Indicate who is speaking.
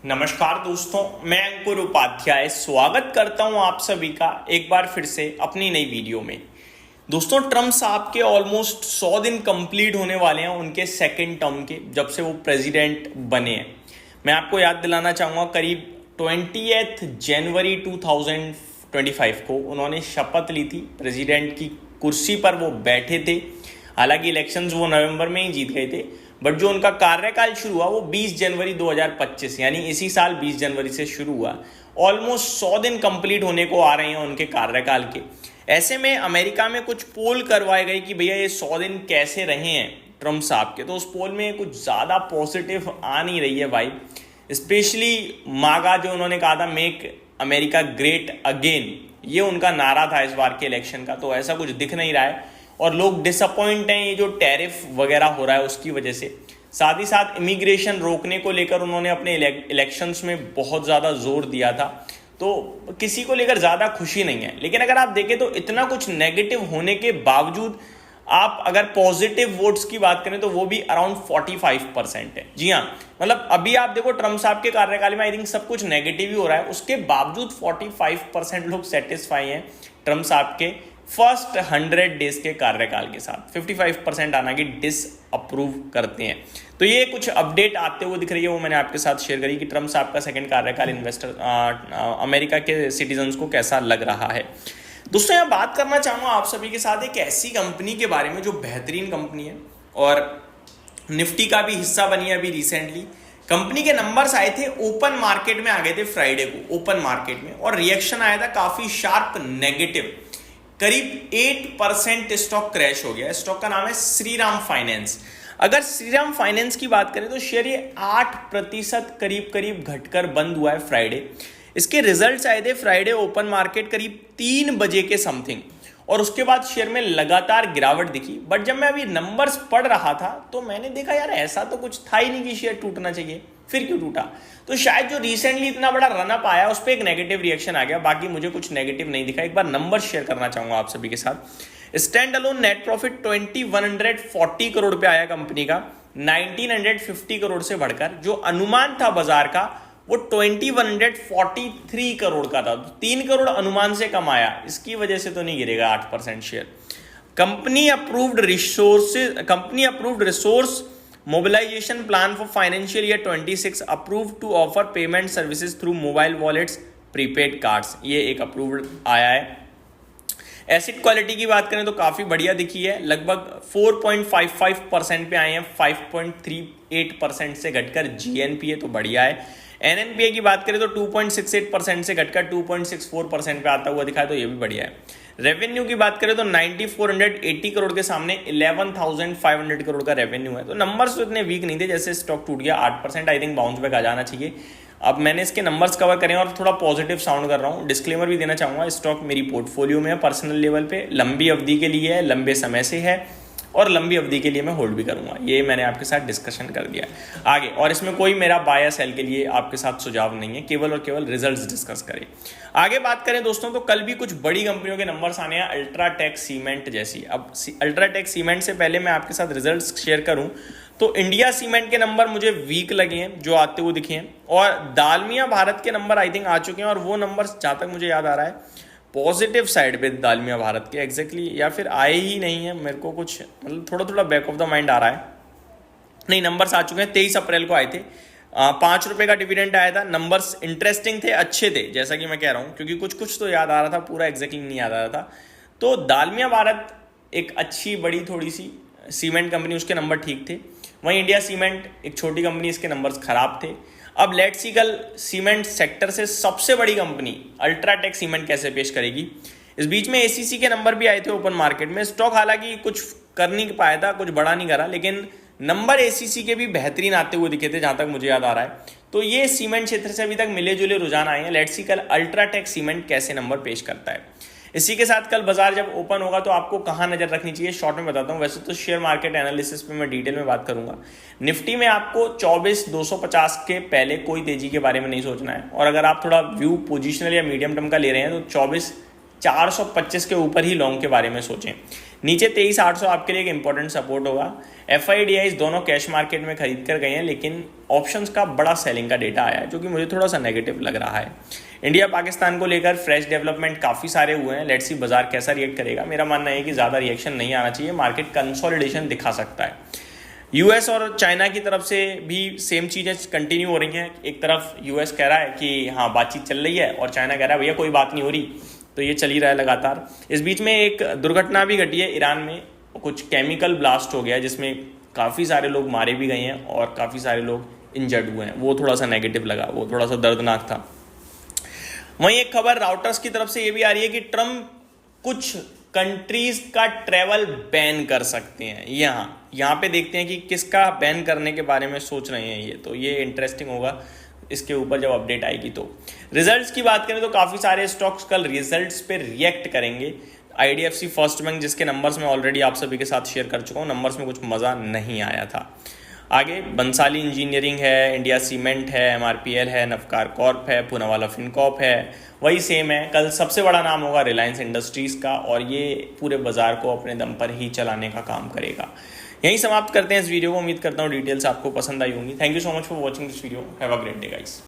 Speaker 1: नमस्कार दोस्तों, मैं अंकुर उपाध्याय स्वागत करता हूं आप सभी का एक बार फिर से अपनी नई वीडियो में। दोस्तों, ट्रम्प साहब के ऑलमोस्ट 100 दिन कंप्लीट होने वाले हैं उनके सेकंड टर्म के, जब से वो प्रेसिडेंट बने हैं। मैं आपको याद दिलाना चाहूँगा, करीब 20 जनवरी 2025 को उन्होंने शपथ ली थी, प्रेसिडेंट की कुर्सी पर वो बैठे थे। हालांकि इलेक्शंस वो नवंबर में ही जीत गए थे, बट जो उनका कार्यकाल शुरू हुआ वो 20 जनवरी 2025 यानी इसी साल 20 जनवरी से शुरू हुआ। ऑलमोस्ट 100 दिन कंप्लीट होने को आ रहे हैं उनके कार्यकाल के। ऐसे में अमेरिका में कुछ पोल करवाए गए कि भैया ये 100 दिन कैसे रहे हैं ट्रम्प साहब के, तो उस पोल में कुछ ज़्यादा पॉजिटिव आ नहीं रही है भाई। स्पेशली मागा, जो उन्होंने कहा था मेक अमेरिका ग्रेट अगेन, ये उनका नारा था इस बार के इलेक्शन का, तो ऐसा कुछ दिख नहीं रहा है और लोग डिसअपॉइंट हैं ये जो टैरिफ वगैरह हो रहा है उसकी वजह से। साथ ही साथ इमिग्रेशन रोकने को लेकर उन्होंने अपने इलेक्शंस में बहुत ज़्यादा जोर दिया था, तो किसी को लेकर ज़्यादा खुशी नहीं है। लेकिन अगर आप देखें तो इतना कुछ नेगेटिव होने के बावजूद आप अगर पॉजिटिव वोट्स की बात करें तो वो भी अराउंड 45% है। जी हाँ, मतलब अभी आप देखो ट्रम्प साहब के कार्यकाल में आई थिंक सब कुछ नेगेटिव ही हो रहा है, उसके बावजूद 45% लोग सेटिस्फाई हैं ट्रम्प साहब के फर्स्ट 100 डेज के कार्यकाल के साथ। 55% आना कि डिस अप्रूव करते हैं। तो ये कुछ अपडेट आते हुए दिख रही है, वो मैंने आपके साथ शेयर करी कि ट्रम्प साहब का सेकंड कार्यकाल अमेरिका के सिटीजन्स को कैसा लग रहा है। दोस्तों, यहाँ बात करना चाहूँगा आप सभी के साथ एक ऐसी कंपनी के बारे में जो बेहतरीन कंपनी है और निफ्टी का भी हिस्सा बनी है अभी रिसेंटली। कंपनी के नंबर्स आए थे, ओपन मार्केट में आ गए थे फ्राइडे को ओपन मार्केट में, और रिएक्शन आया था काफी शार्प नेगेटिव, करीब 8% स्टॉक क्रैश हो गया। स्टॉक का नाम है श्रीराम फाइनेंस। अगर श्रीराम फाइनेंस की बात करें तो शेयर ये 8% करीब घटकर बंद हुआ है फ्राइडे। इसके रिजल्ट्स आए थे फ्राइडे ओपन मार्केट करीब 3 बजे के समथिंग, और उसके बाद शेयर में लगातार गिरावट दिखी। बट जब मैं अभी नंबर्स पढ़ रहा था तो मैंने देखा यार ऐसा तो कुछ था ही नहीं कि शेयर टूटना चाहिए, फिर क्यों टूटा? तो शायद जो रिसेंटली इतना बड़ा रनअप आया उस पर एक नेगेटिव रिएक्शन आ गया, बाकी मुझे कुछ नेगेटिव नहीं दिखा। एक बार नंबर शेयर करना चाहूंगा आप सभी के साथ। Stand alone net profit 2140 crore पे आया कंपनी का, 1950 करोड़ से बढ़कर। जो अनुमान था बाजार का वो 2143 करोड़ का था, 3 करोड़ अनुमान से कम आया। इसकी वजह से तो नहीं गिरेगा 8% share. Company approved resource mobilisation plan for financial year 26 approved to offer payment services through mobile wallets, prepaid cards, ये एक अप्रूव्ड आया है। एसिड क्वालिटी की बात करें तो काफी बढ़िया दिखी है, लगभग 4.55% पे आए हैं, 5.38% से घटकर। जीएनपीए तो बढ़िया है। एनएनपीए की बात करें तो 2.68% से घटकर 2.64% पे आता हुआ दिखा है, तो ये भी बढ़िया है। रेवेन्यू की बात करें तो 9480 करोड़ के सामने 11500 करोड़ का रेवेन्यू है। तो नंबर्स तो इतने वीक नहीं थे, जैसे स्टॉक टूट गया 8%, आई थिंक बाउंस बैक आ जाना चाहिए। अब मैंने इसके नंबर्स कवर करें और थोड़ा पॉजिटिव साउंड कर रहा हूँ। डिस्क्लेमर भी देना चाहूँगा, स्टॉक मेरी पोर्टफोलियो में है, पर्सनल लेवल पे लंबी अवधि के लिए है, लंबे समय से है और लंबी अवधि के लिए मैं होल्ड भी करूंगा। ये मैंने आपके साथ डिस्कशन कर दिया आगे, और इसमें कोई मेरा बाय या सेल के लिए आपके साथ सुझाव नहीं है, केवल और केवल रिजल्ट्स डिस्कस करें। आगे बात करें दोस्तों तो कल भी कुछ बड़ी कंपनियों के नंबर्स आने हैं, अल्ट्राटेक सीमेंट जैसी। अब अल्ट्राटेक सीमेंट से पहले मैं आपके साथ रिजल्ट्स शेयर करूं तो इंडिया सीमेंट के नंबर मुझे वीक लगे हैं जो आते हुए दिखे हैं, और दालमिया भारत के नंबर आई थिंक आ चुके हैं, और वो नंबर्स जहां तक मुझे याद आ रहा है पॉजिटिव साइड पे दालमिया भारत के एग्जैक्टली, या फिर आए ही नहीं है, मेरे को कुछ मतलब थोड़ा बैक ऑफ द माइंड आ रहा है। नहीं, नंबर्स आ चुके हैं, 23 अप्रैल को आए थे। 5 रुपए का डिविडेंड आया था। नंबर्स इंटरेस्टिंग थे, अच्छे थे, जैसा कि मैं कह रहा हूँ, क्योंकि कुछ तो याद आ रहा था, पूरा एग्जैक्टली नहीं याद आ रहा था। तो दालमिया भारत एक अच्छी बड़ी थोड़ी सी सीमेंट कंपनी, उसके नंबर ठीक थे। वहीं इंडिया सीमेंट एक छोटी कंपनी, इसके नंबर्स खराब थे। अब लेट्स सी कल सीमेंट सेक्टर से सबसे बड़ी कंपनी अल्ट्राटेक सीमेंट कैसे पेश करेगी। इस बीच में एसीसी के नंबर भी आए थे ओपन मार्केट में। स्टॉक हालांकि कुछ कर नहीं पाया था, कुछ बड़ा नहीं करा, लेकिन नंबर एसीसी के भी बेहतरीन आते हुए दिखे थे जहां तक मुझे याद आ रहा है। तो ये सीमेंट क्षेत्र से अभी तक मिले जुले रुझान आए हैं। लेट्स सी कल अल्ट्राटेक सीमेंट कैसे नंबर पेश करता है। इसी के साथ कल बाजार जब ओपन होगा तो आपको कहाँ नजर रखनी चाहिए, शॉर्ट में बताता हूँ। वैसे तो शेयर मार्केट एनालिसिस पे मैं डिटेल में बात करूंगा। निफ्टी में आपको 24,250 के पहले कोई तेजी के बारे में नहीं सोचना है, और अगर आप थोड़ा व्यू पोजिशनल या मीडियम टर्म का ले रहे हैं तो 24,425 के ऊपर ही लॉन्ग के बारे में सोचें। नीचे 23,800 आपके लिए एक इंपॉर्टेंट सपोर्ट होगा। FIDIs दोनों कैश मार्केट में खरीद कर गए हैं, लेकिन ऑप्शंस का बड़ा सेलिंग का डेटा आया है जो कि मुझे थोड़ा सा नेगेटिव लग रहा है। इंडिया पाकिस्तान को लेकर फ्रेश डेवलपमेंट काफ़ी सारे हुए हैं, लेट्स सी बाजार कैसा रिएक्ट करेगा। मेरा मानना है कि ज़्यादा रिएक्शन नहीं आना चाहिए, मार्केट कंसोलिडेशन दिखा सकता है। यूएस और चाइना की तरफ से भी सेम चीज़ें कंटिन्यू हो रही हैं। एक तरफ यूएस कह रहा है कि हाँ बातचीत चल रही है, और चाइना कह रहा है भैया कोई बात नहीं हो रही, तो ये चल ही रहा है लगातार। इस बीच में एक दुर्घटना भी घटी है ईरान में, कुछ केमिकल ब्लास्ट हो गया जिसमें काफ़ी सारे लोग मारे भी गए हैं और काफ़ी सारे लोग इंजर्ड हुए हैं। वो थोड़ा सा नेगेटिव लगा, वो थोड़ा सा दर्दनाक था। वहीं एक खबर राउटर्स की तरफ से ये भी आ रही है कि ट्रम्प कुछ कंट्रीज का ट्रैवल बैन कर सकते हैं। यहाँ पे देखते हैं कि किसका बैन करने के बारे में सोच रहे हैं ये, तो ये इंटरेस्टिंग होगा इसके ऊपर जब अपडेट आएगी। तो रिजल्ट्स की बात करें तो काफ़ी सारे स्टॉक्स कल रिजल्ट्स पे रिएक्ट करेंगे। IDFC फर्स्ट बैंक जिसके नंबर्स मैं ऑलरेडी आप सभी के साथ शेयर कर चुका हूँ, नंबर्स में कुछ मज़ा नहीं आया था। आगे बंसाली इंजीनियरिंग है, इंडिया सीमेंट है, MRPL है, नवकार कॉर्प है, पूनावाला फिनकॉर्प है, वही सेम है। कल सबसे बड़ा नाम होगा रिलायंस इंडस्ट्रीज़ का, और ये पूरे बाजार को अपने दम पर ही चलाने का काम करेगा। यहीं समाप्त करते हैं इस वीडियो को। उम्मीद करता हूँ डिटेल्स आपको पसंद आई होंगी। Thank you so much for watching this video. Have a great day guys.